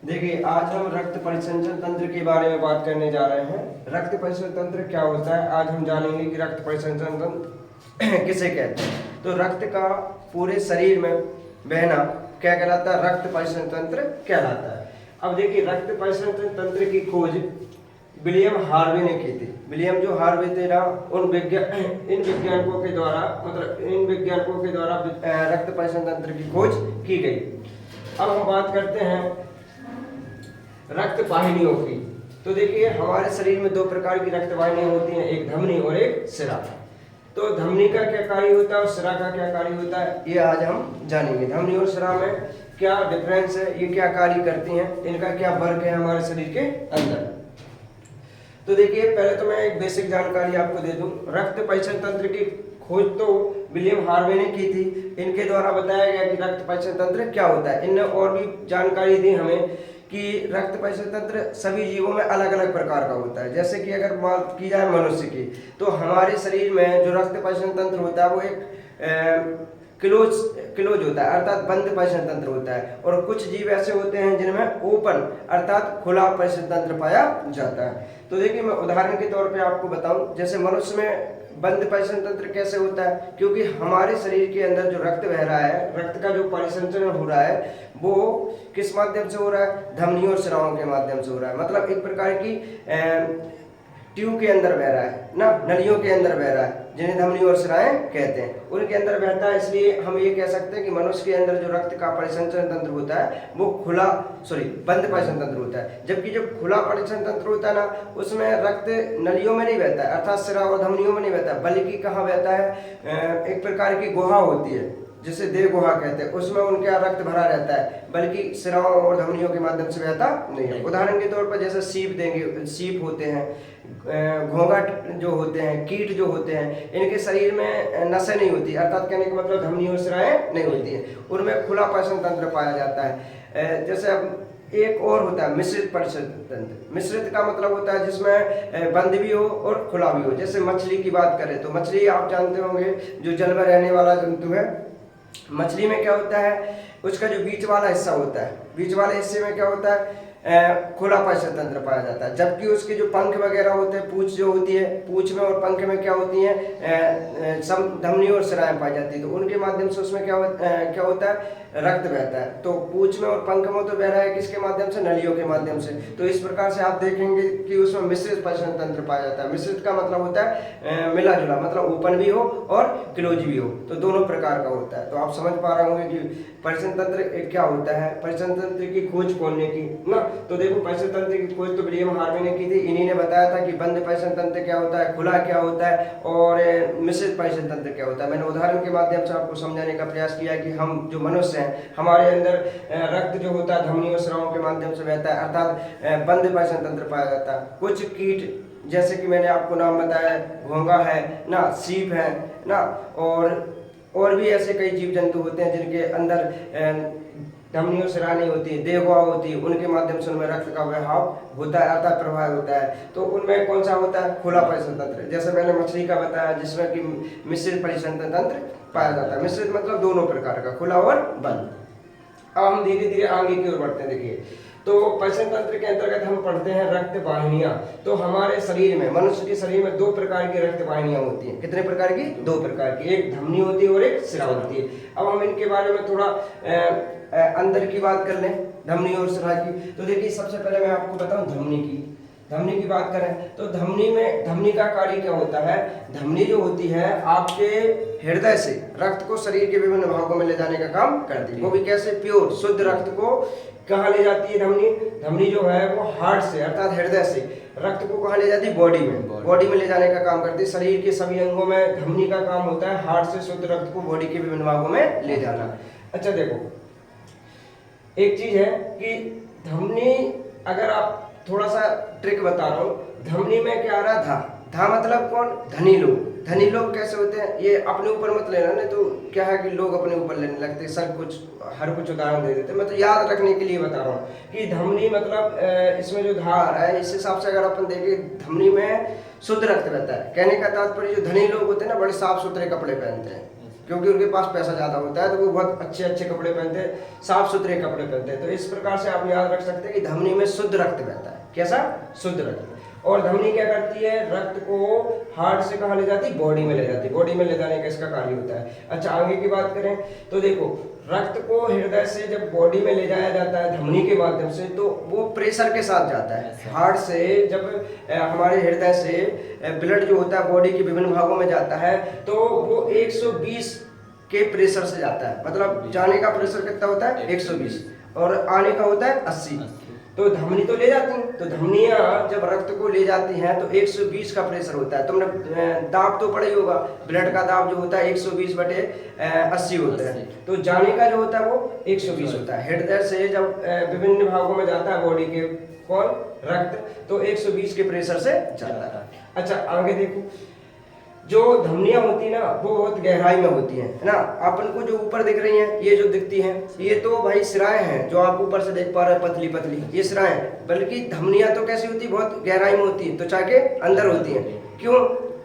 देखिए, आज हम रक्त परिसंचरण तंत्र के बारे में बात करने जा रहे हैं। रक्त परिसंचरण तंत्र क्या होता है, आज हम जानेंगे कि रक्त परिसंचरण तंत्र किसे कहते हैं। तो रक्त का पूरे शरीर में बहना क्या कहलाता है, रक्त परिसंचरण तंत्र कहलाता है। अब देखिए, रक्त परिसंचरण तंत्र की खोज विलियम हार्वे ने की थी। विलियम जो हार्वे थे ना, इन वैज्ञानिकों के द्वारा रक्त परिसंचरण तंत्र की खोज की गई। अब हम बात करते हैं रक्त वाहिनियों की। तो देखिए, हमारे शरीर में दो प्रकार की रक्त वाहिनियां होती हैं, एक धमनी और एक सिरा। तो धमनी का क्या कार्य होता है और सिरा का क्या कार्य होता है, ये आज हम जानेंगे। धमनी और सिरा में क्या डिफरेंस है, ये क्या कार्य करती हैं, इनका क्या वर्क है हमारे शरीर के अंदर। तो देखिए, पहले तो मैं एक बेसिक जानकारी आपको दे दूं। रक्त परिसंचरण तंत्र की खोज तो विलियम हार्वे ने की थी। इनके द्वारा बताया गया कि रक्त परिसंचरण तंत्र क्या होता है। इनने और भी जानकारी दी हमें कि रक्त परिसंचरण तंत्र सभी जीवों में अलग अलग प्रकार का होता है। जैसे कि अगर बात की जाए मनुष्य की, तो हमारे शरीर में जो रक्त परिसंचरण तंत्र होता है वो एक क्लोज होता है, अर्थात बंद परिसंचरण तंत्र होता है। और कुछ जीव ऐसे होते हैं जिनमें ओपन अर्थात खुला परिसंचरण तंत्र पाया जाता है। तो देखिए, मैं उदाहरण के तौर पे आपको बताऊं, जैसे मनुष्य में बंद परिसंचरण तंत्र कैसे होता है, क्योंकि हमारे शरीर के अंदर जो रक्त बह रहा है, रक्त का जो परिसंचरण हो रहा है वो किस माध्यम से हो रहा है, धमनी और सिराओं के माध्यम से हो रहा है। मतलब एक प्रकार की ट्यूब के अंदर बह रहा है ना, नलियों के अंदर बह रहा है, जिन्हें धमनी और सिराएं कहते हैं, उनके अंदर बहता है। इसलिए हम ये कह सकते हैं कि मनुष्य के अंदर जो रक्त का परिसंचरण तंत्र होता है वो बंद परिसंचरण तंत्र होता है। जबकि जो खुला परिसंचरण तंत्र होता है ना, उसमें रक्त नलियों में नहीं बहता है, अर्थात सिरा और धमनियों में नहीं बहता, बल्कि कहाँ बहता है, एक प्रकार की गुहा होती है जिसे देह गुहा कहते हैं, उसमें उनका रक्त भरा रहता है, बल्कि सिराओं और धमनियों के माध्यम से बहता नहीं है। उदाहरण के तौर पर जैसे सीप होते हैं, घोंघट जो होते हैं, कीट जो होते हैं, इनके शरीर में नसें नहीं होती, अर्थात कहने का मतलब धमनी और सिराएं नहीं होती हैं, उनमें खुला परिसंचरण तंत्र पाया जाता है। जैसे अब एक और होता है मिश्रित परिसंचरण तंत्र। मिश्रित का मतलब होता है जिसमें बंद भी हो और खुला भी हो। जैसे मछली की बात करें तो मछली आप जानते होंगे, जो जल में रहने वाला जंतु है। मछली में क्या होता है, उसका जो बीच वाला हिस्सा होता है, बीच वाले हिस्से में क्या होता है, खुला परिसंचरण तंत्र पाया जाता है। जबकि उसके जो पंख वगैरह होते हैं, पूंछ जो होती है, पूंछ में और पंख में क्या होती है, धमनी और सिराएं पाई जाती है। तो उनके माध्यम से उसमें क्या होता है, रक्त बहता है। तो पूंछ में और पंख में तो बह रहा है किसके माध्यम से, नलियों के माध्यम से। तो इस प्रकार से आप देखेंगे कि उसमें मिश्रित परिसंचरण तंत्र पाया जाता है। मिश्रित का मतलब होता है मिला जुला, मतलब ओपन भी हो और क्लोज भी हो, तो दोनों प्रकार का होता है। तो आप समझ पा रहे होंगे कि परिसंचरण तंत्र क्या होता है, परिसंचरण तंत्र की खोज कौन ने की ना। तो देखो, परिसंचरण तंत्र की खोज तो विलियम हार्वे ने की थी। इन्हीं ने बताया था कि बंद परिसंचरण तंत्र क्या होता है, खुला क्या होता है और मिश्रित परिसंचरण तंत्र क्या होता है। मैंने उदाहरण के माध्यम से आपको समझाने का प्रयास किया कि हम जो मनुष्य हैं, हमारे अंदर रक्त जो होता है धमनी और सिराओं के माध्यम से बहता है, अर्थात बंद परिसंचरण तंत्र पाया जाता है। कुछ कीट जैसे कि मैंने आपको नाम बताया, घोंघा है ना, सीप है ना, और भी ऐसे कई जीव जंतु होते हैं जिनके अंदर धमनी और सिरा नहीं होती, देह गुहा होती है, उनके माध्यम से उनमें रक्त का बहाव होता है, अर्थात प्रवाह होता है। तो उनमें कौन सा होता है, खुला परिसंचरण तंत्र। जैसे मैंने मछली का बताया, जिसमें कि मिश्रित परिसंचरण तंत्र पाया जाता है। मिश्रित मतलब दोनों प्रकार का, खुला और बंद। अब हम धीरे धीरे आगे की ओर बढ़ते हैं। देखिए, तो परिसंचरण तंत्र के अंतर्गत हम पढ़ते हैं रक्त वाहिनियां। तो हमारे शरीर में, मनुष्य के शरीर में दो प्रकार की रक्त वाहिनियां होती हैं। कितने प्रकार की, दो प्रकार की, एक धमनी होती है और एक सिरा होती है। अब हम इनके बारे में थोड़ा अंदर की बात कर लें, धमनी और सिरा की। तो देखिए, सबसे पहले मैं आपको बताऊं धमनी की बात करें तो धमनी का कार्य क्या होता है। धमनी जो होती है आपके हृदय से रक्त को शरीर के विभिन्न भागों में ले जाने का काम करती है। वो भी कैसे, प्योर शुद्ध रक्त को कहाँ ले जाती है धमनी जो है वो हार्ट से अर्थात हृदय से रक्त को कहाँ ले जाती है, बॉडी में ले जाने का काम करती है। शरीर के सभी अंगों में धमनी का काम होता है हार्ट से शुद्ध रक्त को बॉडी के विभिन्न भागों में ले जाना। अच्छा देखो, एक चीज है कि धमनी, अगर आप थोड़ा सा ट्रिक बता रहा हूँ, धमनी में क्या आ रहा है, धा मतलब कौन, धनी लोग कैसे होते हैं, ये अपने ऊपर मत लेना, नहीं तो क्या है कि लोग अपने ऊपर लेने लगते हैं, हर कुछ उदाहरण दे देते हैं। मैं तो याद रखने के लिए बता रहा हूँ कि धमनी मतलब इसमें जो धा आ रहा है, इस हिसाब से अगर अपन देखें, धमनी में शुद्ध रक्त रहता है। कहने का तात्पर्य जो धनी लोग होते हैं ना, बड़े साफ सुथरे कपड़े पहनते हैं, क्योंकि उनके पास पैसा ज़्यादा होता है तो वो बहुत अच्छे अच्छे कपड़े पहनते हैं, साफ सुथरे कपड़े पहनते हैं। तो इस प्रकार से आप याद रख सकते हैं कि धमनी में शुद्ध रक्त बहता है। कैसा? शुद्ध रक्त। और धमनी क्या करती है? रक्त को हार्ट से कहाँ ले जाती है? बॉडी में ले जाती है। बॉडी में ले जाने का इसका कार्य होता है। अच्छा, आगे की बात करें तो देखो, रक्त को हृदय से जब बॉडी में ले जाया जाता है धमनी के माध्यम से, तो वो प्रेशर के साथ जाता है। हार्ट से जब हमारे हृदय से ब्लड जो होता है बॉडी के विभिन्न भागों में जाता है तो वो 120 के प्रेशर से जाता है। मतलब जाने का प्रेशर कितना होता है? 120, और आने का होता है 80। तो धमनी तो ले जाती हैं, तो धमनियां जब रक्त को ले जाती हैं तो 120 का प्रेशर होता है। तुमने दाब तो पढ़ा ही होगा, ब्लड का दाब जो होता है 120/80 होता है। तो जाने का जो होता है वो 120 होता है। हृदय से जब विभिन्न भागों में जाता है बॉडी के कौन? रक्त, तो 120 के प्रेशर से जाता है। अच्छा, आगे देखो, जो धमनियां होती है ना वो बहुत गहराई में होती हैं, है ना। अपन को जो ऊपर दिख रही हैं, ये जो दिखती हैं, ये तो भाई सिराएं हैं जो आप ऊपर से देख पा रहे हैं, पतली पतली ये सिराएं। बल्कि धमनियां तो कैसी होती है? बहुत गहराई में होती है, त्वचा के अंदर होती हैं। क्यों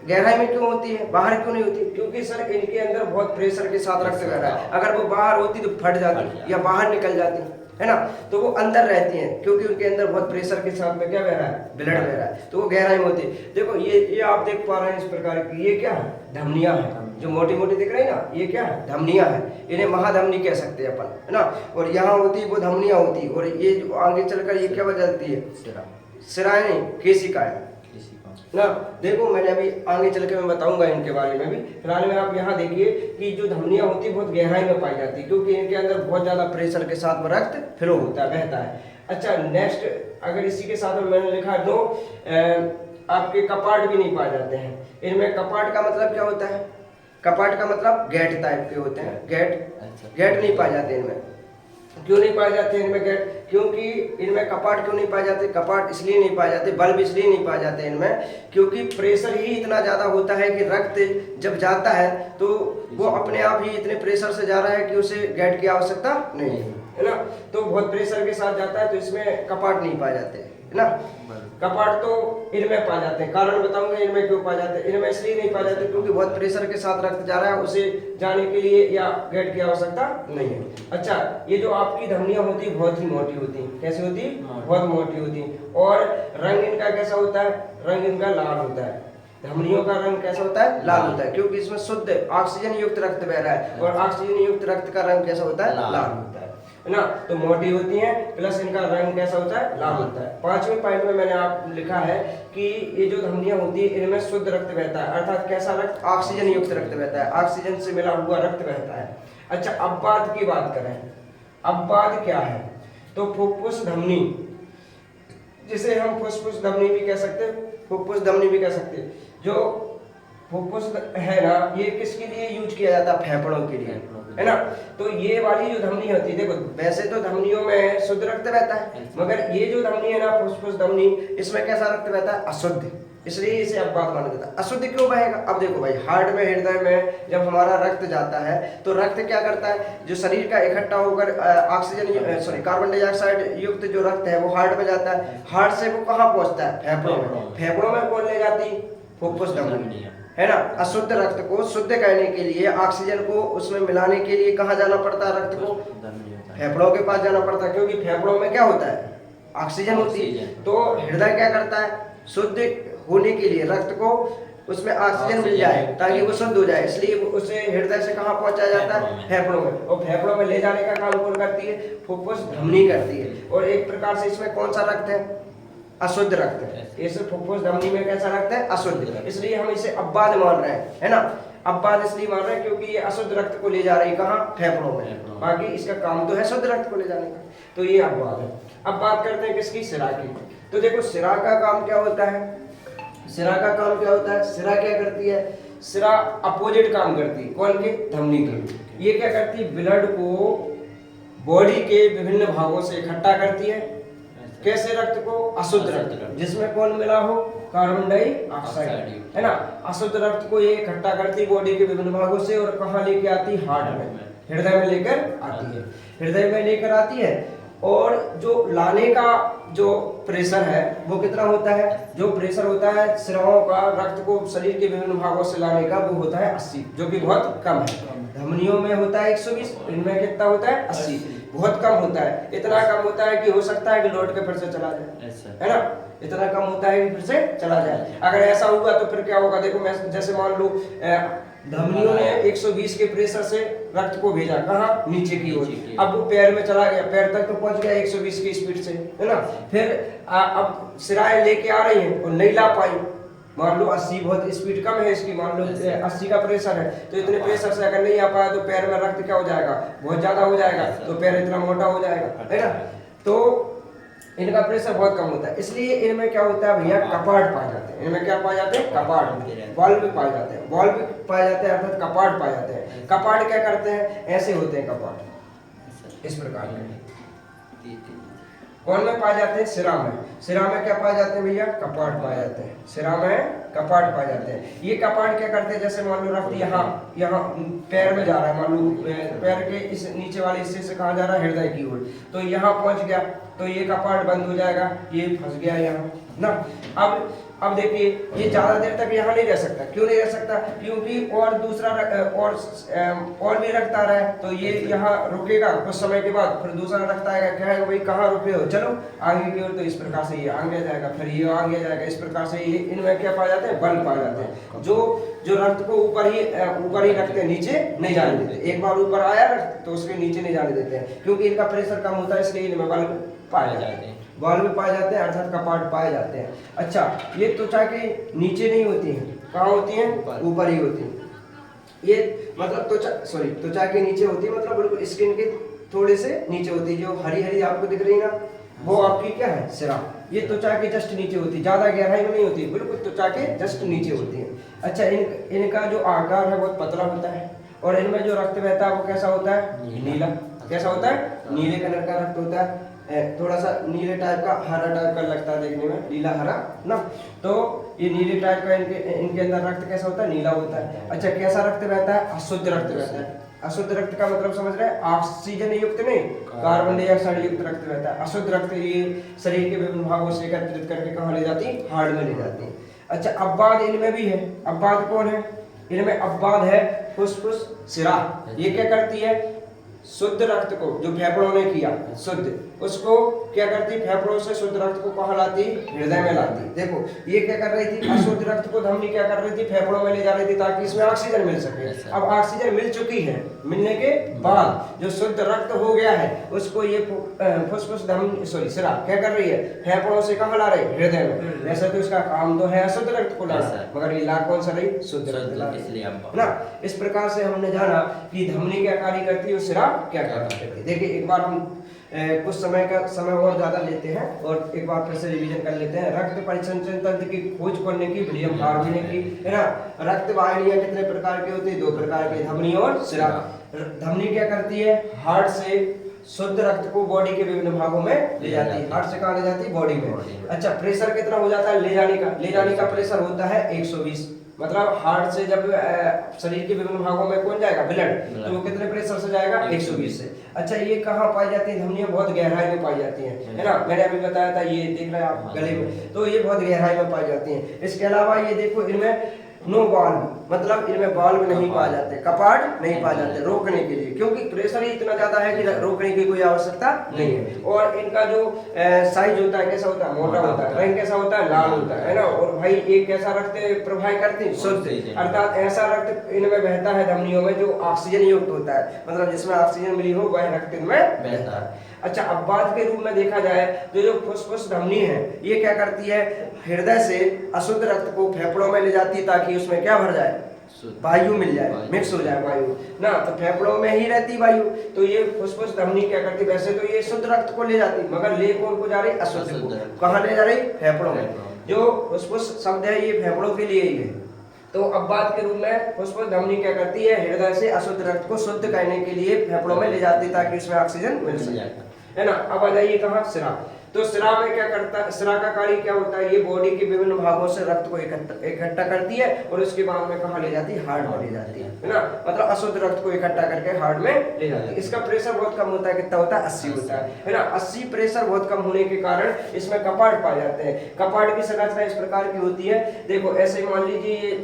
गहराई में क्यों होती है? बाहर क्यों नहीं होती? क्योंकि सर इनके अंदर बहुत प्रेशर के साथ रक्त बह रहा है। अगर वो बाहर होती तो फट जाती या बाहर निकल जाती, है ना। तो वो अंदर रहती हैं क्योंकि उनके अंदर बहुत प्रेशर के साथ में क्या बह रहा है? ब्लड बह रहा है, तो वो गहराई में होती है। देखो ये आप देख पा रहे हैं इस प्रकार की, ये क्या है? धमनियां हैं। जो मोटी मोटी दिख रही है ना, ये क्या है? धमनियां हैं। इन्हें महाधमनी कह सकते हैं अपन, है ना। और यहाँ होती वो धमनियां होती, और ये जो आगे चलकर ये क्या बदलती है? सिराएं नहीं, केशिकाएं ना। देखो मैंने अभी आगे चल के मैं बताऊंगा इनके बारे में भी। फिलहाल में आप यहाँ देखिए कि जो धमनियां होती है बहुत गहराई में पाई जाती है क्योंकि इनके अंदर बहुत ज्यादा प्रेशर के साथ में रक्त फ्लो होता है, बहता है। अच्छा, नेक्स्ट अगर इसी के साथ में मैंने लिखा दो आपके कपाट भी नहीं पाए जाते हैं इनमें। कपाट का मतलब क्या होता है? कपाट का मतलब गेट टाइप के होते हैं, गेट नहीं पाए जाते इनमें। क्यों नहीं पाए जाते इनमें गेट? क्योंकि इनमें कपाट क्यों नहीं पाए जाते? कपाट इसलिए नहीं पाए जाते, बल्ब इसलिए नहीं पाए जाते इनमें क्योंकि प्रेशर ही इतना ज्यादा होता है कि रक्त जब जाता है तो वो अपने आप ही इतने प्रेशर से जा रहा है कि उसे गेट की आवश्यकता नहीं है ना। तो बहुत प्रेशर के साथ जाता है तो इसमें कपाट नहीं पाए जाते, है ना। कपाट तो इनमें पाए जाते हैं, कारण बताऊंगा इनमें क्यों पाए जाते हैं। इनमें इसलिए नहीं पाए जाते क्योंकि बहुत प्रेशर के साथ रक्त जा रहा है, उसे जाने के लिए या गेट की आवश्यकता नहीं है। अच्छा, ये जो आपकी धमनियां होती है बहुत ही मोटी होती हैं। कैसी होती है? बहुत मोटी होती है। और रंग इनका कैसा होता है? रंग इनका लाल होता है। धमनियों का रंग कैसा होता है? लाल होता है क्योंकि इसमें शुद्ध ऑक्सीजन युक्त रक्त बह रहा है, और ऑक्सीजन युक्त रक्त का रंग कैसा होता है? लाल होता है ना। तो मोटी होती हैं, प्लस इनका रंग कैसा होता है? लाल होता है। 5वें पॉइंट में मैंने आप लिखा है कि ये जो धमनियां होती है इनमें शुद्ध रक्त बहता है, अर्थात कैसा रक्त? ऑक्सीजन युक्त रक्त बहता है, ऑक्सीजन से मिला हुआ रक्त बहता है। अच्छा, अपवाद की बात करें, अपवाद क्या है? तो फुफ्फुस धमनी, जिसे हम फुफ्फुस धमनी भी कह सकते हैं, फुफ्फुस धमनी भी कह सकते हैं। जो फुफ्फुस है ना, ये किसके लिए यूज किया जाता है? फेफड़ों के लिए, है ना। तो ये वाली जो धमनी होती है, देखो वैसे तो धमनियों में शुद्ध रक्त बहता है, मगर ये जो धमनी है ना फुफ्फुस धमनी, इसमें कैसा रक्त बहता है? अशुद्ध। इसलिए इसे अपवाद माना जाता है। अशुद्ध क्यों बहेगा? अब देखो भाई, हार्ट में, हृदय में जब हमारा रक्त जाता है तो रक्त क्या करता है? जो शरीर का इकट्ठा होकर ऑक्सीजन कार्बन डाइऑक्साइड युक्त जो रक्त है वो हार्ट में जाता है। हार्ट से वो कहाँ पहुंचता है? फेफड़ों में। फेफड़ों में कौन ले जाती? फुफ्फुस धमनी, है ना। अशुद्ध रक्त को शुद्ध करने के लिए, ऑक्सीजन को उसमें मिलाने के लिए कहाँ जाना पड़ता है? रक्त को फेफड़ों के पास जाना पड़ता है क्योंकि फेफड़ों में क्या होता है? ऑक्सीजन होती है। तो हृदय क्या करता है? शुद्ध होने के लिए रक्त को उसमें ऑक्सीजन मिल जाए ताकि वो शुद्ध हो जाए, इसलिए उसे हृदय से कहाँ पहुंचाया जाता है? फेफड़ों में। और फेफड़ों में ले जाने का काम कौन करती है? फुफ्फुस धमनी करती है। और एक प्रकार से इसमें कौन सा रक्त है? अशुद्ध रक्त है। इस फुफ्फुस धमनी में कैसा रक्त है? अशुद्ध। इसलिए हम इसे अपवाद मान रहे हैं, है ना। अपवाद इसलिए मान रहे हैं क्योंकि ये अशुद्ध रक्त को ले जा रही है कहाँ? फेफड़ों में। बाकी इसका काम तो है शुद्ध रक्त को ले जाने का, तो ये अपवाद है। अब बात करते हैं किसकी? सिरा की। तो देखो सिरा का काम क्या होता है? सिरा का काम क्या होता है? सिरा क्या करती है? सिरा अपोजिट काम करती है, कौन की? धमनी की। ये क्या करती है? ब्लड को बॉडी के विभिन्न भागों से इकट्ठा करती है। कैसे? रक्त को? अशुद्ध रक्त, जिसमें कौन मिला हो? कार्बन डाइऑक्साइड, है ना। अशुद्ध रक्त को ये इकट्ठा करती बॉडी के विभिन्न भागों से, और कहाँ लेके आती? हार्ट में, हृदय में लेकर आती है। हृदय में लेकर आती है और जो लाने का जो प्रेशर है वो कितना होता है, जो प्रेशर होता है सिराओं का रक्त को शरीर के विभिन्न भागों से लाने का, वो होता है 80, जो कि बहुत कम है। धमनियों में होता है 120, इनमें कितना होता है 80, बहुत कम होता है। इतना कम होता है कि हो सकता है कि लौट के फिर से चला जाए, है ना, इतना कम होता है कि फिर से चला जाए। अगर ऐसा हुआ तो फिर क्या होगा, देखो मैं जैसे मान लो धमनियों ने 120 के प्रेशर से रक्त को भेजा कहाँ, नीचे की ओर, अब वो पैर में चला गया, पैर तक तो पहुंच गया 120 की स्पीड से, है ना। फिर अब सिराएं लेके आ रही हैं और नहीं ला पाई, मान लो 80 बहुत स्पीड कम है इसकी, मान लो 80 का प्रेशर है, तो इतने प्रेशर से अगर नहीं आ पाया तो पैर में रक्त क्या हो जाएगा, बहुत ज्यादा हो जाएगा, तो पैर इतना मोटा हो जाएगा, है ना। तो इनका प्रेशर बहुत कम होता है, इसलिए इनमें क्या होता है भैया, कपाट पाए जाते हैं। इनमें क्या पाए जाते हैं, कपाट, वाल्व पाए जाते हैं, वाल्व पाए जाते हैं, अर्थात कपाट पाए जाते हैं। कपाट क्या करते हैं, ऐसे होते हैं कपाट, इस प्रकार के। कौन में पाए जाते हैं, सिरा में। सिरा में क्या पाए जाते हैं भैया, कपाट पाए जाते हैं, सिरा में कपाट पाए जाते हैं। ये कपाट क्या करते हैं, जैसे मान लो रक्त यहाँ पैर में जा रहा है, मान लो पैर के इस नीचे वाले हिस्से से कहाँ जा रहा है, हृदय की ओर, तो यहाँ पहुंच गया तो ये कपाट बंद हो जाएगा, ये फंस गया यहाँ ना। अब देखिए ये ज्यादा देर तक यहाँ नहीं रह सकता, क्यों नहीं रह सकता, क्योंकि और दूसरा और भी रक्त आ रहा है, तो ये यहाँ रुकेगा, कुछ समय के बाद फिर दूसरा रक्त आएगा, कहेगा भाई कहाँ रुके हो, चलो आगे की ओर, तो इस प्रकार से ये आगे जाएगा, फिर ये आगे जाएगा, इस प्रकार से ये इनमें क्या पाए जाते हैं, बल पाए जाते हैं, जो रक्त को ऊपर ही रखते हैं, नीचे नहीं जाने देते। एक बार ऊपर आया रक्त तो उसके नीचे नहीं जाने देते हैं, क्योंकि इनका प्रेशर कम होता है, इसलिए इनमें बल पाए जाते हैं, बाल में पाए जाते हैं, अर्थात कपाट पाए जाते हैं। अच्छा, ये त्वचा के नीचे नहीं होती हैं, कहाँ होती हैं, ऊपर ही होती हैं। ये मतलब त्वचा के नीचे होती है, मतलब बिल्कुल स्किन के थोड़े से नीचे होती है, जो हरी हरी आपको दिख रही है ना, वो आपकी क्या है, सिरा। ये त्वचा के जस्ट नीचे होती है, ज्यादा गहराई में नहीं होती, बिल्कुल त्वचा के जस्ट नीचे होती है। अच्छा, इनका जो आकार है बहुत पतला होता है, और इनमें जो रक्त बहता है वो कैसा होता है, नीला। कैसा होता है, नीले कलर का रक्त होता है, थोड़ा सा नीले टाइप का, हरा टाइप का लगता है देखने में, नीला हरा ना। तो ये नीले टाइप का इनके अंदर रक्त कैसा होता है, नीला होता है। अच्छा, कैसा रक्त बहता है, अशुद्ध रक्त बहता है। अशुद्ध रक्त का मतलब समझ रहे हैं, ऑक्सीजन युक्त नहीं, कार्बन डाइऑक्साइड युक्त रक्त बहता है। अशुद्ध रक्त ये शरीर के विभिन्न भागों से एकत्रित करके कहाँ ले जाती है, हार्ट में ले जाती है। अच्छा, अवबाध इनमें भी है। अवबाध कौन है, इनमें अवबाध है फुसफुस सिरा। ये क्या करती है, शुद्ध रक्त को जो फेफड़ों ने किया शुद्ध, उसको क्या करती, फेफड़ों से शुद्ध रक्त को कहाँ लाती, हृदय में लाती। देखो ये क्या कर रही थी, अशुद्ध रक्त को धमनी क्या कर रही थी, फेफड़ों में ले जा रही थी, ताकि इसमें ऑक्सीजन मिल सके। अब ऑक्सीजन मिल चुकी है, मिलने के बाद जो शुद्ध रक्त हो गया है, उसको ये फुसफुस धमनी सिरा क्या कर रही है, फेफड़ों से कहाँ ला रही, हृदय में। वैसे तो इसका काम तो है अशुद्ध रक्त को लाना, मगर ये ला कौन सा रही, शुद्ध रक्त ला ना। इस प्रकार से हमने जाना कि धमनी क्या कार्य करती है, सिरा क्या करती है। देखिए एक बार हम कुछ समय और ज्यादा लेते हैं और एक बार फिर से रिवीजन कर लेते हैं। रक्त परिसंचरण तंत्र की खोज करने की, विलियम हार्वी ने की, है ना। रक्त वाहिनियां कितने प्रकार की होती है, 2 प्रकार की, धमनी और सिरा। धमनी क्या करती है, हार्ट से शुद्ध रक्त को बॉडी के विभिन्न भागों में ले जाती है। हार्ट से कहाँ ले जाती है, बॉडी में। अच्छा, प्रेशर कितना हो जाता है ले जाने का प्रेशर होता है 120, मतलब हार्ट से जब शरीर के विभिन्न भागों में कौन जाएगा, ब्लड, तो वो कितने प्रेशर से जाएगा, 120 से। अच्छा, ये कहाँ पाई जाती है, धमनियां बहुत गहराई में पाई जाती हैं, है ना। मैंने अभी बताया था, ये देख रहे हैं आप गले में, तो ये बहुत गहराई में पाई जाती हैं। इसके अलावा ये देखो, इनमें नो वाल्व, मतलब इनमें वाल्व नहीं पाए जाते, कपाट नहीं पाए जाते रोकने के लिए, क्योंकि प्रेशर ही इतना ज्यादा है कि रोकने की कोई आवश्यकता नहीं है। और इनका जो साइज होता है कैसा होता है, मोटा होता है, रंग कैसा होता है, लाल होता है ना। और भाई एक कैसा रक्त प्रवाह करते हैं, शुद्ध, अर्थात ऐसा रक्त इनमें बहता है धमनियों में जो ऑक्सीजन युक्त होता है, मतलब जिसमें ऑक्सीजन मिली हो वह रक्त इनमें बहता है। अच्छा, अपवाद के रूप में देखा जाए तो जो फुसफुस धमनी है, ये क्या करती है, हृदय से अशुद्ध रक्त को फेफड़ों में ले जाती है, ताकि उसमें क्या भर जाए, वायु मिल जाए, मिक्स हो जाए वायु ना। तो फेफड़ों में ही रहती वायु, तो ये फुसफुस धमनी क्या करती, वैसे तो ये शुद्ध रक्त को ले जाती, मगर ले कौन को जा रही, अशुद्ध को। कहाँ ले जा रही, फेफड़ों में। जो फुसफुस शब्द है ये फेफड़ों के लिए ही है। तो अपवाद के रूप में फुसफुस धमनी क्या करती है, हृदय से अशुद्ध रक्त को शुद्ध करने के लिए फेफड़ों में ले जाती, ताकि उसमें ऑक्सीजन मिल सके, है ना। अब आ जाइए कहाँ, सिरा। तो सिरा में क्या करता है, सिरा का कार्य क्या होता है, ये बॉडी के विभिन्न भागों से रक्त को इकट्ठा करती है और उसके बाद में कहाँ ले जाती है, हार्ट में ले जाती है ना, मतलब अशुद्ध रक्त को इकट्ठा करके हार्ट में ले जाती है। इसका प्रेशर बहुत कम होता है, कितना होता है, 80 होता है ना। 80 प्रेशर बहुत कम होने के कारण इसमें कपाट पाए जाते हैं। कपाट की संरचना इस प्रकार की होती है, देखो ऐसे मान लीजिए ये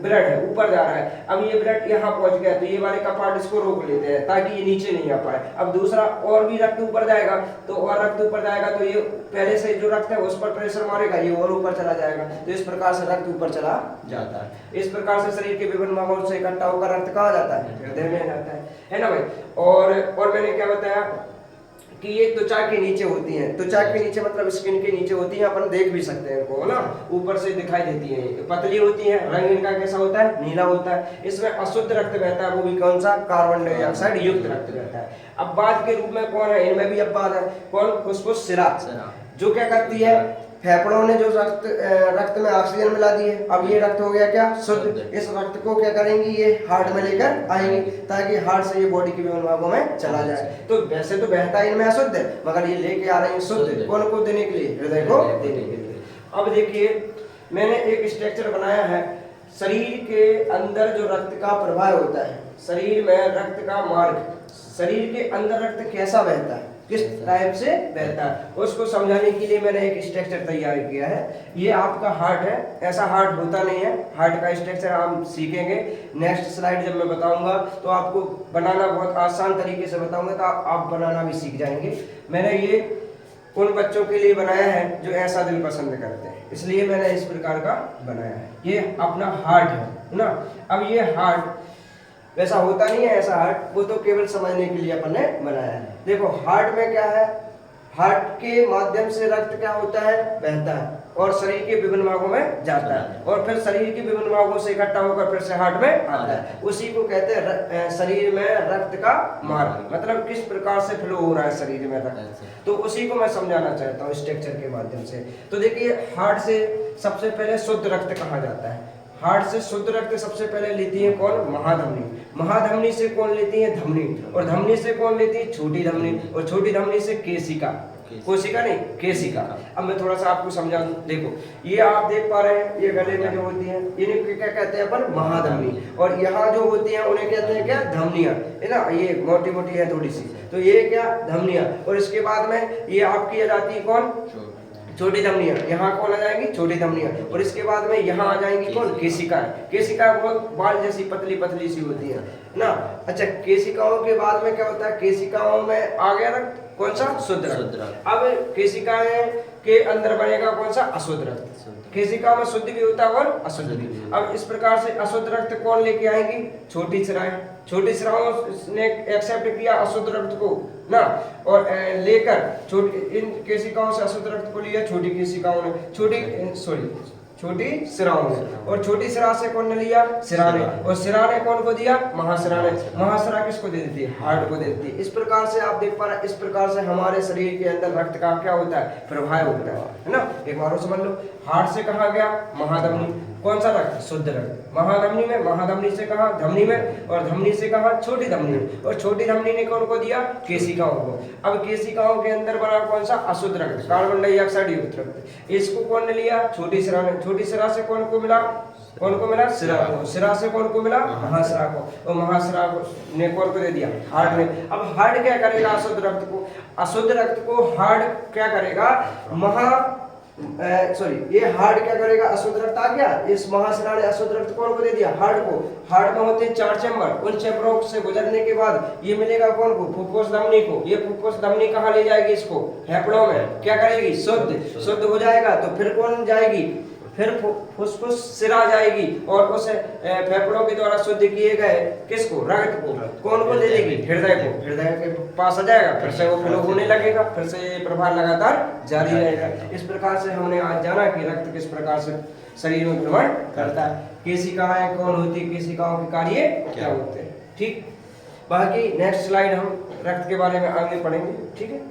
ब्लड है, ऊपर जा रहा है, अब ये ब्लड यहाँ पहुंच गया तो ये वाले कपाट इसको रोक लेते हैं ताकि ये नीचे नहीं आ पाए। अब दूसरा और भी रक्त ऊपर जाएगा तो और रक्त ऊपर जाएगा तो ये पहले से जो रक्त है उस पर प्रेशर मारेगा, ये और ऊपर चला जाएगा, तो इस प्रकार से रक्त ऊपर चला जाता है। इस प्रकार से शरीर के विभिन्न भागों से इकट्ठा होकर रक्त कहाँ जाता है, हृदय में जाता है ना भाई। और मैंने क्या बताया कि ये त्वचा के नीचे होती हैं, त्वचा के नीचे मतलब स्किन के नीचे होती हैं, अपन देख भी सकते हैं इनको ना, ऊपर से दिखाई देती हैं, पतली होती हैं, रंग इनका कैसा होता है, नीला होता है। इसमें अशुद्ध रक्त बहता है, वो भी कौन सा, कार्बन डाइऑक्साइड युक्त रक्त बहता है। अब बाद के रूप में कौन है, इनमें भी अब बाद है कौन, फुसफुस सिरा, जो क्या करती है, फेफड़ों ने जो रक्त में ऑक्सीजन मिला दी है, अब ये रक्त हो गया क्या, शुद्ध। इस रक्त को क्या करेंगी, ये हार्ट में लेकर आएंगे ताकि हार्ट से ये बॉडी के विभिन्न भागों में चला जाए। तो वैसे तो बहता है इनमें अशुद्ध, मगर ये लेके आ रहे हैं शुद्ध, कौन को देने के लिए, हृदय को देने के लिए। अब देखिए मैंने एक स्ट्रक्चर बनाया है, शरीर के अंदर जो रक्त का प्रवाह होता है, शरीर में रक्त का मार्ग, शरीर के अंदर रक्त कैसा बहता है, किस टाइप से बहता है, उसको समझाने के लिए मैंने एक स्ट्रक्चर तैयार किया है। ये आपका हार्ट है, ऐसा हार्ट होता नहीं है, हार्ट का स्ट्रक्चर हम सीखेंगे नेक्स्ट स्लाइड जब मैं बताऊंगा, तो आपको बनाना बहुत आसान तरीके से बताऊंगा, तो आप बनाना भी सीख जाएंगे। मैंने ये उन बच्चों के लिए बनाया है जो ऐसा दिल पसंद करते हैं, इसलिए मैंने इस प्रकार का बनाया है। ये अपना हार्ट है ना। अब ये हार्ट वैसा होता नहीं है ऐसा हार्ट, वो तो केवल समझने के लिए अपन ने बनाया है। देखो हार्ट में क्या है, हार्ट के माध्यम से रक्त क्या होता है, बहता है और शरीर के विभिन्न भागों में जाता है और फिर शरीर के विभिन्न भागों से इकट्ठा होकर फिर से हार्ट में आता है। उसी को कहते हैं शरीर में रक्त का मार्ग, मतलब किस प्रकार से फ्लो हो रहा है शरीर में रक्त, तो उसी को मैं समझाना चाहता हूँ स्ट्रक्चर के माध्यम से। तो देखिए हार्ट से सबसे पहले शुद्ध रक्त कहा जाता है, हार्ट से शुद्ध रक्त सबसे पहले लेती है कौन, महाधमनी, महाधमनी से कौन लेती है, धमनी, और धमनी से कौन लेती है, छोटी धमनी, और छोटी धमनी से केशिका, कोशिका नहीं केशिका। अब मैं थोड़ा सा आपको समझा दूं, देखो ये आप देख पा रहे हैं, ये गले में जो होती है इन्हें क्या कहते हैं अपन, महाधमनी, और यहाँ जो होती है उन्हें कहते हैं क्या, धमनियां, है ना, ये मोटी मोटी है थोड़ी सी, तो ये क्या धमनियां, और इसके बाद में ये आपकी आ जाती है कौन, छोटी धमनियां, यहाँ कौन आ जाएंगी, छोटी धमनियां, और इसके बाद में यहाँ आ जाएंगी कौन, केशिकाएं। केशिका बहुत बाल जैसी पतली पतली सी होती है ना। अच्छा केशिकाओं के बाद में क्या होता है, केशिकाओं में आ गया रक्त कौन सा, शुद्ध रक्त। अब केशिकाएं के अंदर बनेगा कौन सा, अशुद्ध रक्त। केशिका में शुद्ध भी होता है और अशुद्ध भी। अब इस प्रकार से अशुद्ध रक्त कौन लेके आएंगी, छोटी शिराएं, छोटी शिराओं ने एक्सेप्ट किया अशुद्ध रक्त को ना, और लेकर छोटी इन केशिकाओं से अशुद्ध रक्त को लिया छोटी केशिकाओं ने, छोटी सिराओं ने, और छोटी सिरा से कौन ने लिया, सिरा ने, और सिरा ने कौन को दिया, महासिरा ने। महासिरा किसको दे देती है, हार्ट को दे देती है। इस प्रकार से आप देख पा रहे हैं, इस प्रकार से हमारे शरीर के अंदर रक्त का क्या होता है, प्रवाह होता है ना। एक बार समझ लो, हार्ट से कहा गया महाधमनी, कौन सा रक्त, शुद्ध रक्त, महाधमनी में, महाधमनी से कहा धमनी में, और धमनी से कहा छोटी धमनी में, और छोटी धमनी ने कौन को दिया, केशिकाओं को। अब केशिकाओं के अंदर बना कौन सा, अशुद्ध रक्त, कार्बन डाइऑक्साइड युक्त रक्त, इसको कौन ने लिया, छोटी सिरा ने, छोटी सिरा से कौन को मिला, सिरा को, सिरा से कौन को मिला, महासिरा को, और महासिरा ने कौन को दे दिया, हार्ट ने। अब हार्ट क्या करेगा, अशुद्ध रक्त को, अशुद्ध रक्त को हार्ट क्या करेगा, ये हार्ट क्या करेगा, अशुद्ध रक्त आ गया, इस महासिरा ने अशुद्ध रक्त कौन को दे दिया, हार्ट को। हार्ट में होते हैं 4 चैम्बर, उन चैम्बरों से गुजरने के बाद ये मिलेगा कौन को, फुफ्फुस धमनी को। ये फुफ्फुस धमनी कहाँ ले जाएगी, इसको फेफड़ों में क्या करेगी, शुद्ध हो जाएगा, तो फिर कौन जाएगी, फिर फुफ्फुस सिरा जाएगी, और उस फेफड़ों के द्वारा शुद्ध किए गए किसको, रक्त को कौन को दे देगी, हृदय को, हृदय के पास आ जाएगा, फिर से वो फ्लो होने लगेगा, फिर से ये प्रवाह लगातार जारी रहेगा। इस प्रकार से हमने आज जाना कि रक्त किस प्रकार से शरीर में भ्रमण करता है, केशिकाएं कौन होती है, केशिकाओं के कार्य क्या होते हैं। ठीक, बाकी नेक्स्ट स्लाइड हम रक्त के बारे में आगे पढ़ेंगे। ठीक है।